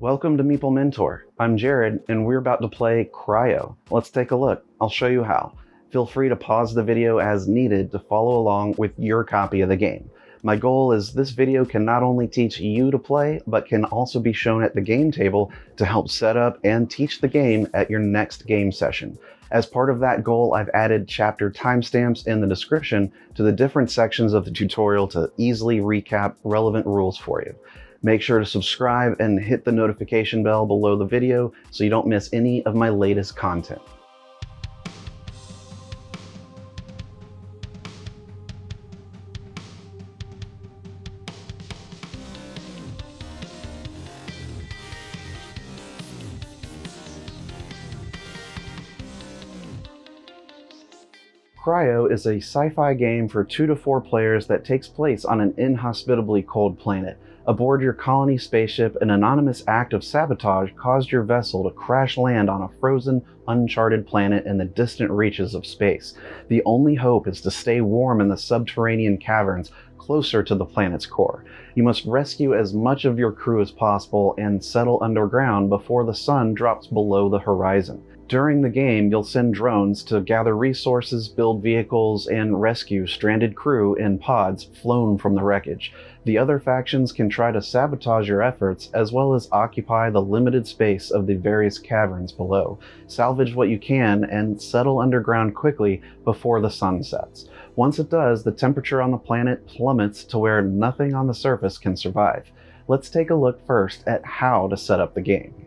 Welcome to Meeple Mentor. I'm Jared, and we're about to play Cryo. Let's take a look. I'll show you how. Feel free to pause the video as needed to follow along with your copy of the game. My goal is this video can not only teach you to play, but can also be shown at the game table to help set up and teach the game at your next game session. As part of that goal, I've added chapter timestamps in the description to the different sections of the tutorial to easily recap relevant rules for you. Make sure to subscribe and hit the notification bell below the video so you don't miss any of my latest content. Cryo is a sci-fi game for 2 to 4 players that takes place on an inhospitably cold planet. Aboard your colony spaceship, an anonymous act of sabotage caused your vessel to crash land on a frozen, uncharted planet in the distant reaches of space. The only hope is to stay warm in the subterranean caverns closer to the planet's core. You must rescue as much of your crew as possible and settle underground before the sun drops below the horizon. During the game, you'll send drones to gather resources, build vehicles, and rescue stranded crew in pods flown from the wreckage. The other factions can try to sabotage your efforts, as well as occupy the limited space of the various caverns below. Salvage what you can and settle underground quickly before the sun sets. Once it does, the temperature on the planet plummets to where nothing on the surface can survive. Let's take a look first at how to set up the game.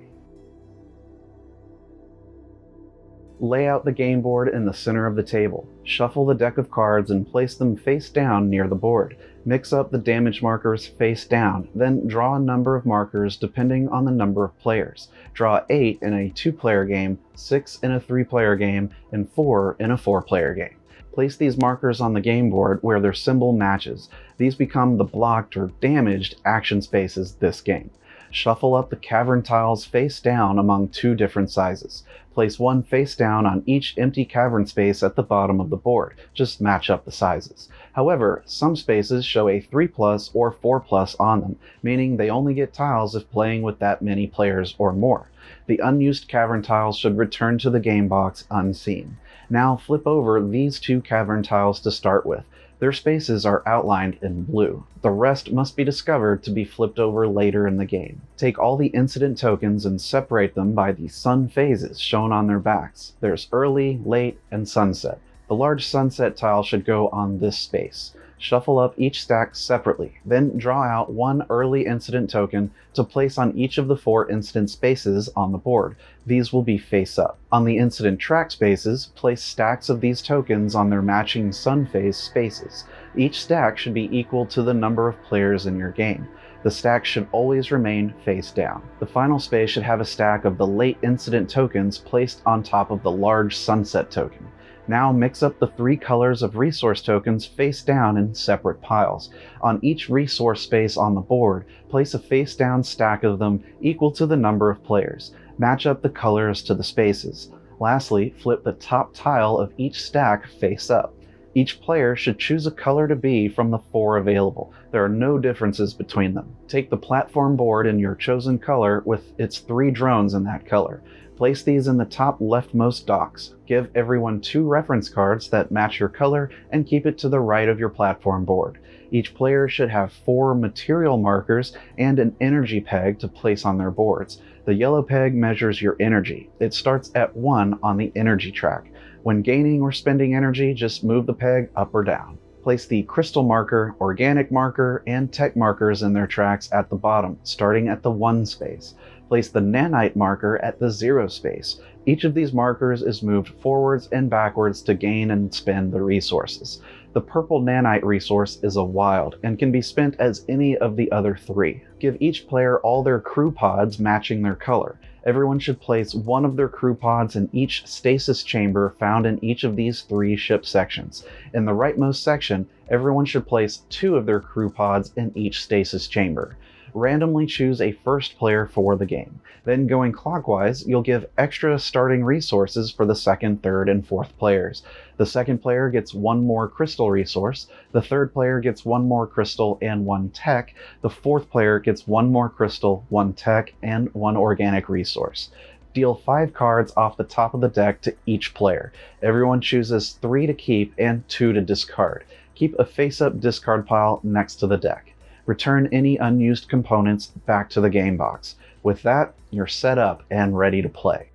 Lay out the game board in the center of the table. Shuffle the deck of cards and place them face down near the board. Mix up the damage markers face down, then draw a number of markers depending on the number of players. Draw 8 in a 2-player game, 6 in a 3-player game, and 4 in a 4-player game. Place these markers on the game board where their symbol matches. These become the blocked or damaged action spaces this game. Shuffle up the cavern tiles face down among 2 different sizes. Place one face down on each empty cavern space at the bottom of the board. Just match up the sizes. However, some spaces show a 3+ or 4+ on them, meaning they only get tiles if playing with that many players or more. The unused cavern tiles should return to the game box unseen. Now flip over these 2 cavern tiles to start with. Their spaces are outlined in blue. The rest must be discovered to be flipped over later in the game. Take all the incident tokens and separate them by the sun phases shown on their backs. There's early, late, and sunset. The large sunset tile should go on this space. Shuffle up each stack separately, then draw out 1 early incident token to place on each of the 4 incident spaces on the board. These will be face up. On the incident track spaces, place stacks of these tokens on their matching sun phase spaces. Each stack should be equal to the number of players in your game. The stack should always remain face down. The final space should have a stack of the late incident tokens placed on top of the large sunset token. Now mix up the 3 colors of resource tokens face down in separate piles. On each resource space on the board, place a face down stack of them equal to the number of players. Match up the colors to the spaces. Lastly, flip the top tile of each stack face up. Each player should choose a color to be from the 4 available. There are no differences between them. Take the platform board in your chosen color with its 3 drones in that color. Place these in the top leftmost docks. Give everyone 2 reference cards that match your color and keep it to the right of your platform board. Each player should have 4 material markers and an energy peg to place on their boards. The yellow peg measures your energy. It starts at 1 on the energy track. When gaining or spending energy, just move the peg up or down. Place the crystal marker, organic marker, and tech markers in their tracks at the bottom, starting at the 1 space. Place the nanite marker at the 0 space. Each of these markers is moved forwards and backwards to gain and spend the resources. The purple nanite resource is a wild and can be spent as any of the other 3. Give each player all their crew pods matching their color. Everyone should place 1 of their crew pods in each stasis chamber found in each of these 3 ship sections. In the rightmost section, everyone should place 2 of their crew pods in each stasis chamber. Randomly choose a first player for the game. Then going clockwise, you'll give extra starting resources for the second, third, and fourth players. The second player gets one more crystal resource, the third player gets one more crystal and one tech, the fourth player gets one more crystal, one tech, and one organic resource. Deal 5 cards off the top of the deck to each player. Everyone chooses 3 to keep and 2 to discard. Keep a face-up discard pile next to the deck. Return any unused components back to the game box. With that, you're set up and ready to play.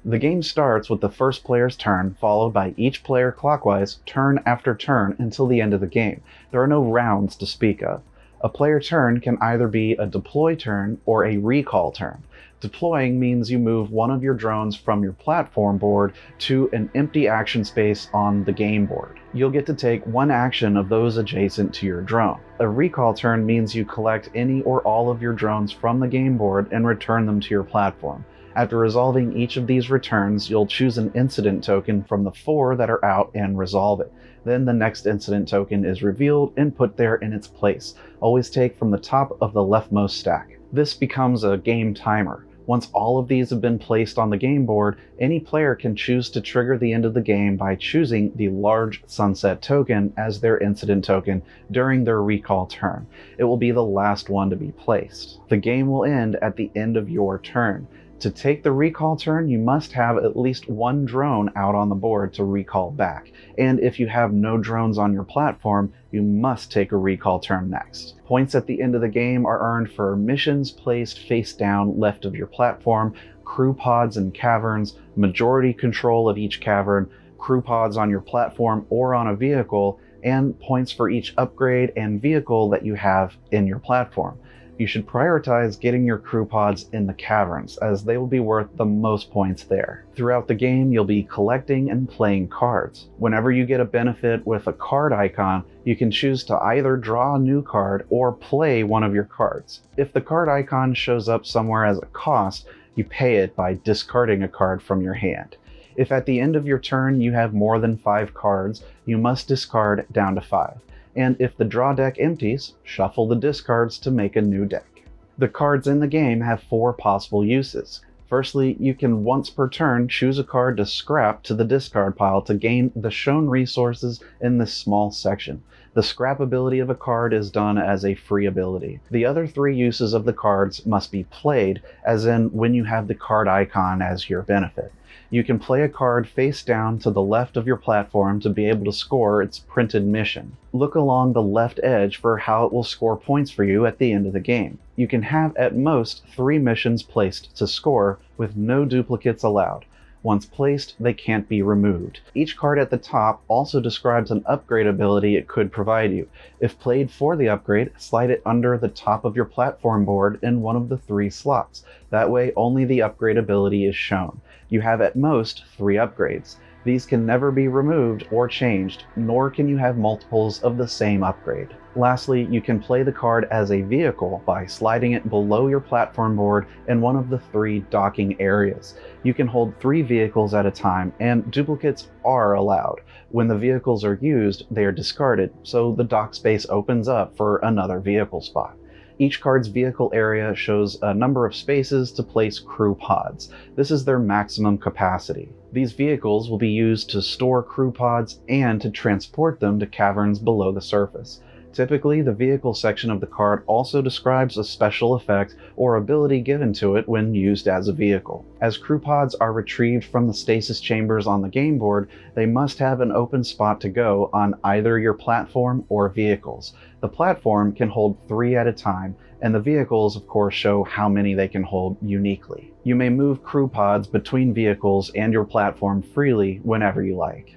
The game starts with the first player's turn, followed by each player clockwise, turn after turn until the end of the game. There are no rounds to speak of. A player turn can either be a deploy turn or a recall turn. Deploying means you move one of your drones from your platform board to an empty action space on the game board. You'll get to take one action of those adjacent to your drone. A recall turn means you collect any or all of your drones from the game board and return them to your platform. After resolving each of these returns, you'll choose an incident token from the 4 that are out and resolve it. Then the next incident token is revealed and put there in its place. Always take from the top of the leftmost stack. This becomes a game timer. Once all of these have been placed on the game board, any player can choose to trigger the end of the game by choosing the large sunset token as their incident token during their recall turn. It will be the last one to be placed. The game will end at the end of your turn. To take the recall turn, you must have at least one drone out on the board to recall back. And if you have no drones on your platform, you must take a recall turn next. Points at the end of the game are earned for missions placed face down left of your platform, crew pods and caverns, majority control of each cavern, crew pods on your platform or on a vehicle, and points for each upgrade and vehicle that you have in your platform. You should prioritize getting your crew pods in the caverns, as they will be worth the most points there. Throughout the game, you'll be collecting and playing cards. Whenever you get a benefit with a card icon, you can choose to either draw a new card or play one of your cards. If the card icon shows up somewhere as a cost, you pay it by discarding a card from your hand. If at the end of your turn you have more than 5 cards, you must discard down to 5. And if the draw deck empties, shuffle the discards to make a new deck. The cards in the game have 4 possible uses. Firstly, you can once per turn choose a card to scrap to the discard pile to gain the shown resources in this small section. The scrap ability of a card is done as a free ability. The other 3 uses of the cards must be played, as in when you have the card icon as your benefit. You can play a card face down to the left of your platform to be able to score its printed mission. Look along the left edge for how it will score points for you at the end of the game. You can have at most 3 missions placed to score, with no duplicates allowed. Once placed, they can't be removed. Each card at the top also describes an upgrade ability it could provide you. If played for the upgrade, slide it under the top of your platform board in one of the 3 slots. That way, only the upgrade ability is shown. You have at most 3 upgrades. These can never be removed or changed, nor can you have multiples of the same upgrade. Lastly, you can play the card as a vehicle by sliding it below your platform board in one of the 3 docking areas. You can hold 3 vehicles at a time, and duplicates are allowed. When the vehicles are used, they are discarded, so the dock space opens up for another vehicle spot. Each card's vehicle area shows a number of spaces to place crew pods. This is their maximum capacity. These vehicles will be used to store crew pods and to transport them to caverns below the surface. Typically, the vehicle section of the card also describes a special effect or ability given to it when used as a vehicle. As crew pods are retrieved from the stasis chambers on the game board, they must have an open spot to go on either your platform or vehicles. The platform can hold 3 at a time, and the vehicles of course show how many they can hold uniquely. You may move crew pods between vehicles and your platform freely whenever you like.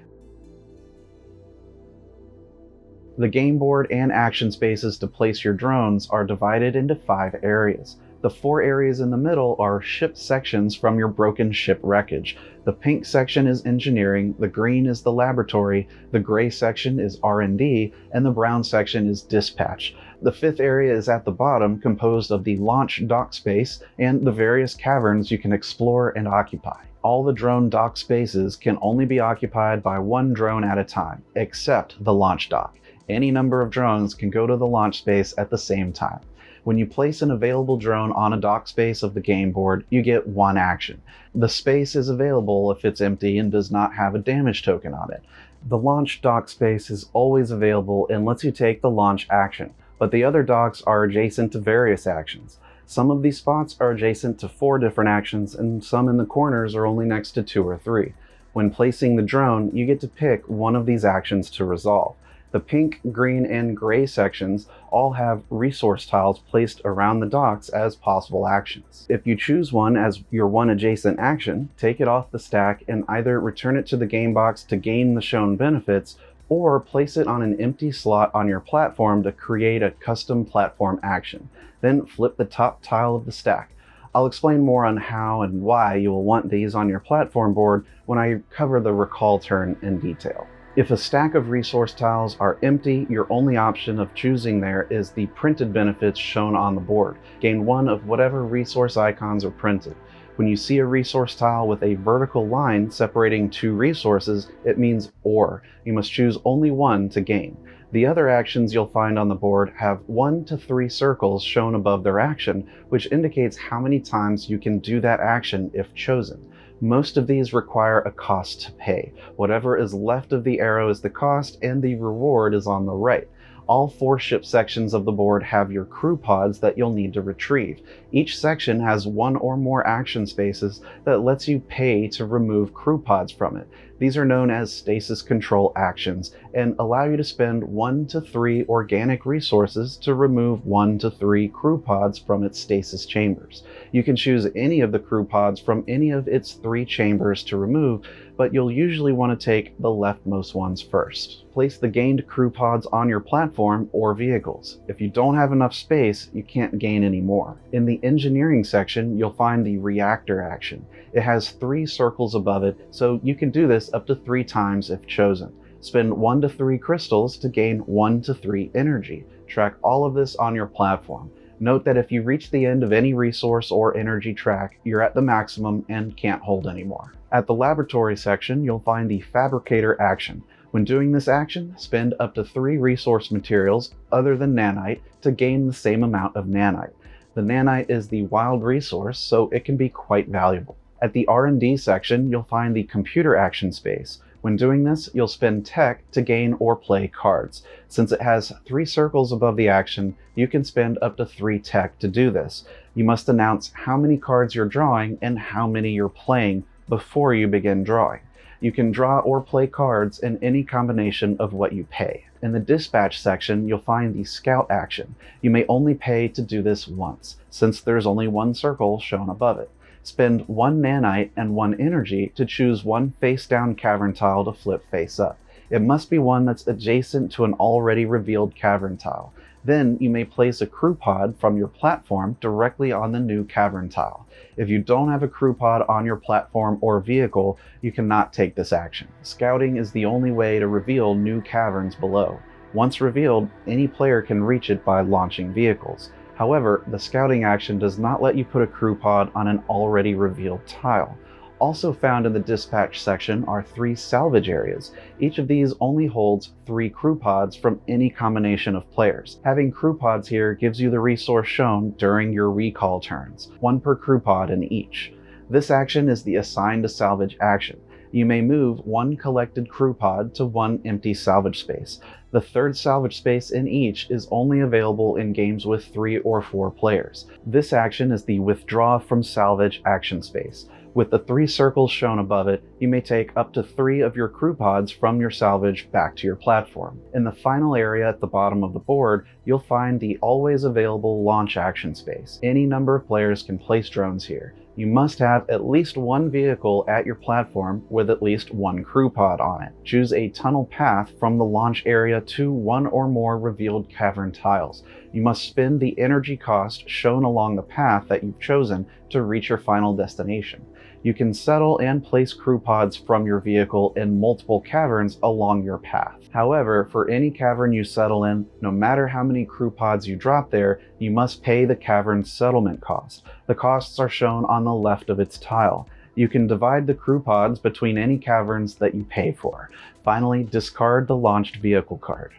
The game board and action spaces to place your drones are divided into 5 areas. The 4 areas in the middle are ship sections from your broken ship wreckage. The pink section is engineering, the green is the laboratory, the gray section is R&D, and the brown section is dispatch. The 5th area is at the bottom, composed of the launch dock space and the various caverns you can explore and occupy. All the drone dock spaces can only be occupied by 1 drone at a time, except the launch dock. Any number of drones can go to the launch space at the same time. When you place an available drone on a dock space of the game board, you get one action. The space is available if it's empty and does not have a damage token on it. The launch dock space is always available and lets you take the launch action, but the other docks are adjacent to various actions. Some of these spots are adjacent to 4 different actions, and some in the corners are only next to 2 or 3. When placing the drone, you get to pick one of these actions to resolve. The pink, green, and gray sections all have resource tiles placed around the docks as possible actions. If you choose one as your one adjacent action, take it off the stack and either return it to the game box to gain the shown benefits, or place it on an empty slot on your platform to create a custom platform action. Then flip the top tile of the stack. I'll explain more on how and why you will want these on your platform board when I cover the recall turn in detail. If a stack of resource tiles are empty, your only option of choosing there is the printed benefits shown on the board. Gain one of whatever resource icons are printed. When you see a resource tile with a vertical line separating 2 resources, it means OR. You must choose only one to gain. The other actions you'll find on the board have 1 to 3 circles shown above their action, which indicates how many times you can do that action if chosen. Most of these require a cost to pay. Whatever is left of the arrow is the cost, and the reward is on the right. All 4 ship sections of the board have your crew pods that you'll need to retrieve. Each section has 1 or more action spaces that lets you pay to remove crew pods from it. These are known as stasis control actions and allow you to spend 1 to 3 organic resources to remove 1 to 3 crew pods from its stasis chambers. You can choose any of the crew pods from any of its 3 chambers to remove, but you'll usually want to take the leftmost ones first. Place the gained crew pods on your platform or vehicles. If you don't have enough space, you can't gain any more. In the engineering section, you'll find the reactor action. It has 3 circles above it, so you can do this up to 3 times if chosen. Spend 1 to 3 crystals to gain 1 to 3 energy. Track all of this on your platform. Note that if you reach the end of any resource or energy track, you're at the maximum and can't hold anymore. At the laboratory section, you'll find the fabricator action. When doing this action, spend up to 3 resource materials other than nanite to gain the same amount of nanite. The nanite is the wild resource, so it can be quite valuable. At the R&D section, you'll find the computer action space. When doing this, you'll spend tech to gain or play cards. Since it has 3 circles above the action, you can spend up to 3 tech to do this. You must announce how many cards you're drawing and how many you're playing before you begin drawing. You can draw or play cards in any combination of what you pay. In the dispatch section, you'll find the scout action. You may only pay to do this once, since there's only 1 circle shown above it. Spend 1 nanite and 1 energy to choose 1 face-down cavern tile to flip face-up. It must be one that's adjacent to an already revealed cavern tile. Then you may place a crew pod from your platform directly on the new cavern tile. If you don't have a crew pod on your platform or vehicle, you cannot take this action. Scouting is the only way to reveal new caverns below. Once revealed, any player can reach it by launching vehicles. However, the scouting action does not let you put a crew pod on an already revealed tile. Also found in the dispatch section are 3 salvage areas. Each of these only holds 3 crew pods from any combination of players. Having crew pods here gives you the resource shown during your recall turns, 1 per crew pod in each. This action is the assign to salvage action. You may move 1 collected crew pod to 1 empty salvage space. The 3rd salvage space in each is only available in games with 3 or 4 players. This action is the withdraw from salvage action space. With the 3 circles shown above it, you may take up to 3 of your crew pods from your salvage back to your platform. In the final area at the bottom of the board, you'll find the always available launch action space. Any number of players can place drones here. You must have at least 1 vehicle at your platform with at least 1 crew pod on it. Choose a tunnel path from the launch area to 1 or more revealed cavern tiles. You must spend the energy cost shown along the path that you've chosen to reach your final destination. You can settle and place crew pods from your vehicle in multiple caverns along your path. However, for any cavern you settle in, no matter how many crew pods you drop there, you must pay the cavern's settlement cost. The costs are shown on the left of its tile. You can divide the crew pods between any caverns that you pay for. Finally, discard the launched vehicle card.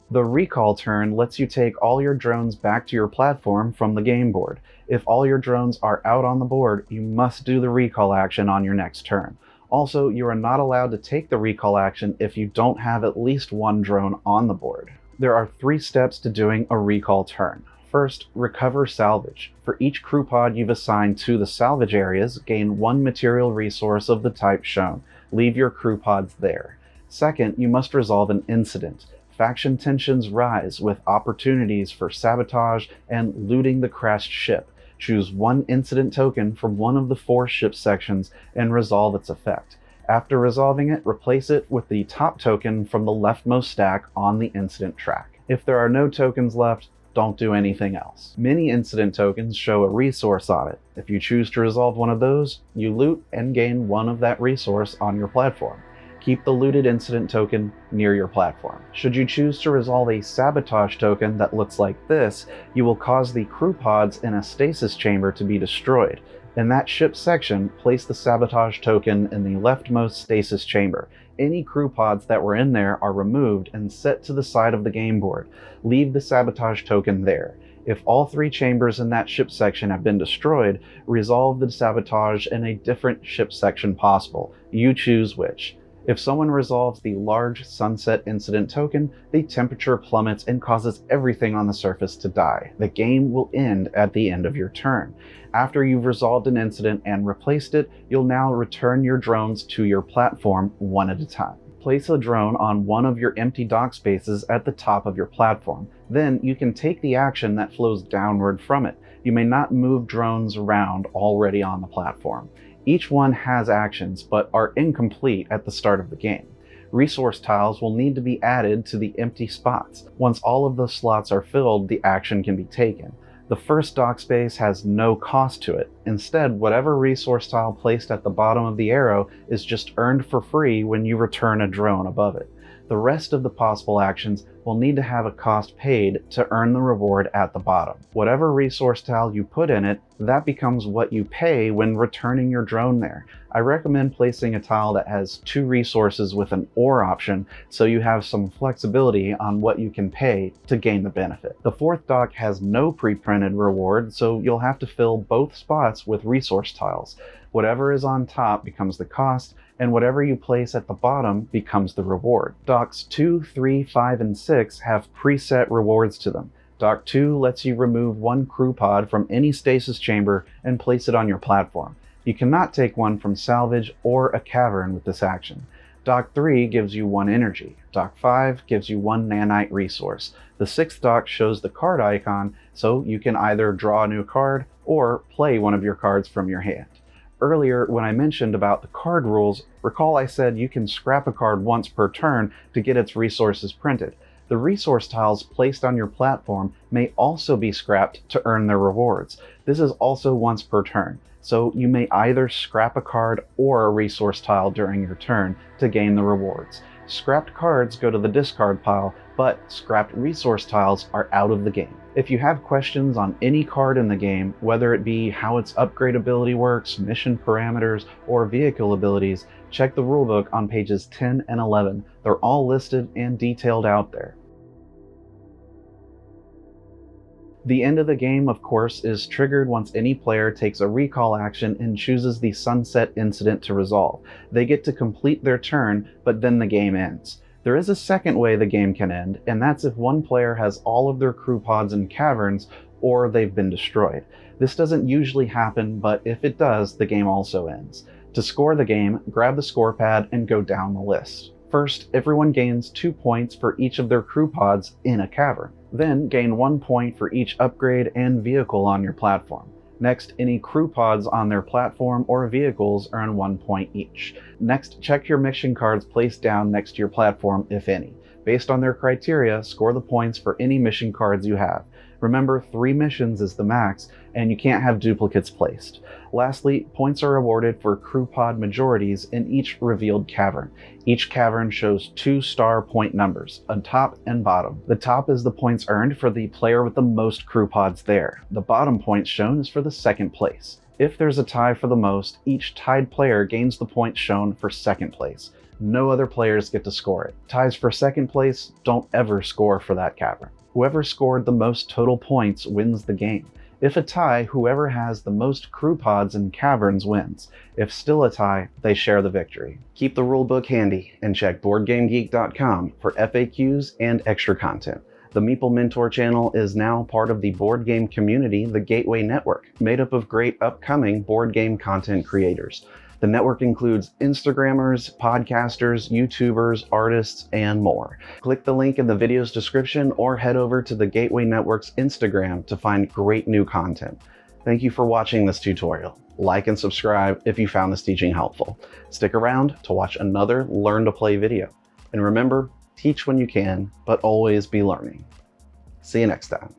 The recall turn lets you take all your drones back to your platform from the game board. If all your drones are out on the board, you must do the recall action on your next turn. Also, you are not allowed to take the recall action if you don't have at least one drone on the board. There are 3 steps to doing a recall turn. First, recover salvage. For each crew pod you've assigned to the salvage areas, gain 1 material resource of the type shown. Leave your crew pods there. Second, you must resolve an incident. Faction tensions rise with opportunities for sabotage and looting the crashed ship. Choose 1 incident token from one of the 4 ship sections and resolve its effect. After resolving it, replace it with the top token from the leftmost stack on the incident track. If there are no tokens left, don't do anything else. Many incident tokens show a resource on it. If you choose to resolve one of those, you loot and gain 1 of that resource on your platform. Keep the looted incident token near your platform. Should you choose to resolve a sabotage token that looks like this, you will cause the crew pods in a stasis chamber to be destroyed. In that ship section, place the sabotage token in the leftmost stasis chamber. Any crew pods that were in there are removed and set to the side of the game board. Leave the sabotage token there. If all 3 chambers in that ship section have been destroyed, resolve the sabotage in a different ship section possible. You choose which. If someone resolves the large sunset incident token, the temperature plummets and causes everything on the surface to die. The game will end at the end of your turn. After you've resolved an incident and replaced it, you'll now return your drones to your platform 1 at a time. Place a drone on one of your empty dock spaces at the top of your platform. Then you can take the action that flows downward from it. You may not move drones around already on the platform. Each one has actions, but are incomplete at the start of the game. Resource tiles will need to be added to the empty spots. Once all of the slots are filled, the action can be taken. The first dock space has no cost to it. Instead, whatever resource tile placed at the bottom of the arrow is just earned for free when you return a drone above it. The rest of the possible actions will need to have a cost paid to earn the reward at the bottom. Whatever resource tile you put in it, that becomes what you pay when returning your drone there. I recommend placing a tile that has 2 resources with an or option, so you have some flexibility on what you can pay to gain the benefit. The 4th dock has no pre-printed reward, so you'll have to fill both spots with resource tiles. Whatever is on top becomes the cost, and whatever you place at the bottom becomes the reward. Docks 2, 3, 5, and 6 have preset rewards to them. Dock 2 lets you remove 1 crew pod from any stasis chamber and place it on your platform. You cannot take one from salvage or a cavern with this action. Dock 3 gives you 1 energy. Dock 5 gives you 1 nanite resource. The 6th dock shows the card icon, so you can either draw a new card or play one of your cards from your hand. Earlier, when I mentioned about the card rules, recall I said you can scrap a card once per turn to get its resources printed. The resource tiles placed on your platform may also be scrapped to earn their rewards. This is also once per turn, so you may either scrap a card or a resource tile during your turn to gain the rewards. Scrapped cards go to the discard pile, but scrapped resource tiles are out of the game. If you have questions on any card in the game, whether it be how its upgrade ability works, mission parameters, or vehicle abilities, check the rulebook on pages 10 and 11. They're all listed and detailed out there. The end of the game, of course, is triggered once any player takes a recall action and chooses the sunset incident to resolve. They get to complete their turn, but then the game ends. There is a second way the game can end, and that's if one player has all of their crew pods in caverns or they've been destroyed. This doesn't usually happen, but if it does, the game also ends. To score the game, grab the score pad and go down the list. First, everyone gains 2 points for each of their crew pods in a cavern. Then gain 1 point for each upgrade and vehicle on your platform. Next, any crew pods on their platform or vehicles earn 1 point each. Next, check your mission cards placed down next to your platform, if any. Based on their criteria, score the points for any mission cards you have. Remember, 3 missions is the max, and you can't have duplicates placed. Lastly, points are awarded for crew pod majorities in each revealed cavern. Each cavern shows 2 star point numbers, on top and bottom. The top is the points earned for the player with the most crew pods there. The bottom points shown is for the second place. If there's a tie for the most, each tied player gains the points shown for second place. no other players get to score it. Ties for second place don't ever score for that cavern. Whoever scored the most total points wins the game. If a tie, whoever has the most crew pods and caverns wins. If still a tie, they share the victory. Keep the rulebook handy and check BoardGameGeek.com for FAQs and extra content. The Meeple Mentor channel is now part of the board game community, the Gateway Network, made up of great upcoming board game content creators. The network includes Instagrammers, podcasters, YouTubers, artists, and more. Click the link in the video's description or head over to the Gateway Network's Instagram to find great new content. Thank you for watching this tutorial. Like and subscribe if you found this teaching helpful. Stick around to watch another Learn to Play video. And remember, teach when you can, but always be learning. See you next time.